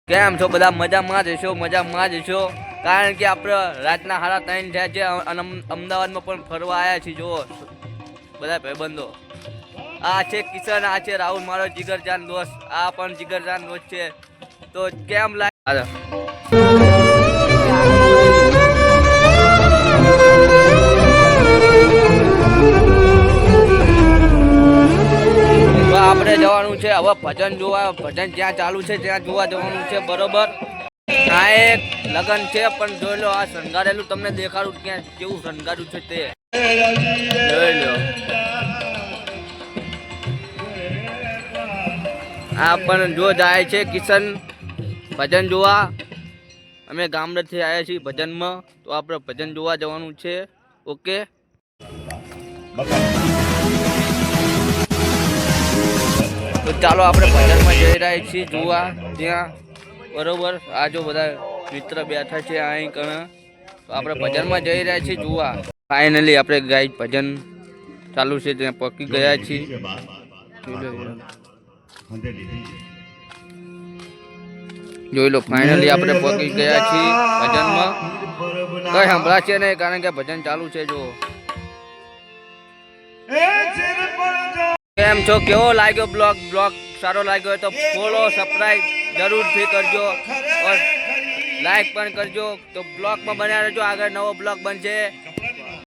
કેમ છો બધા? મજામાં જ હશો કારણ કે આપણે રાતના 3:30 થયા છે અને અમદાવાદમાં પણ ફરવા આવ્યા છીએ. જુઓ બધા ભાઈબંધો, આ છે કિશન, આ છે રાહુલ, મારો જીગરજાન દોસ્ત. આ પણ જીગરજાન દોસ્ત છે. તો કેમ લાગે? આપણે જવાનું છે હવે ભજન જોવા. ભજન જ્યાં ચાલુ છે ત્યાં જોવા જવાનું છે. બરોબર, આ એક લગન છે પણ જોઈ લો, આ શણગારેલું તમને દેખાડું ક્યાં કેવું શણગાર્યું છે તે જોઈ લો. આ પણ જો જાય છે કિશન ભજન જોવા. અમે ગામડેથી આવ્યા છીએ ભજનમાં, તો આપણે ભજન જોવા જવાનું છે. ઓકે, તો ચાલો આપણે ભજનમાં જઈ રહ્યા છીએ જોવા ત્યાં. બરોબર, આ જો બધા મિત્ર બેઠા છે અહીં કણ, તો આપણે ભજનમાં જઈ રહ્યા છીએ જોવા. ફાઇનલી આપણે ગાઈ ભજન ચાલુ છે ત્યાં પકી ગયા છીએ. જોઈ લો, ફાઇનલી આપણે પકી ગયા છીએ ભજનમાં. કઈ સંભળાશે નહીં કારણ કે ભજન ચાલુ છે. જો કેમ છો, કેવો લાગ્યો બ્લોગ સારો લાગ્યો હોય તો ફોલો સબસ્ક્રાઇબ જરૂરથી કરજો और લાઈક પણ કરજો. તો બ્લોગમાં બન્યા રહેજો, આગળ નવો બ્લોગ બનશે.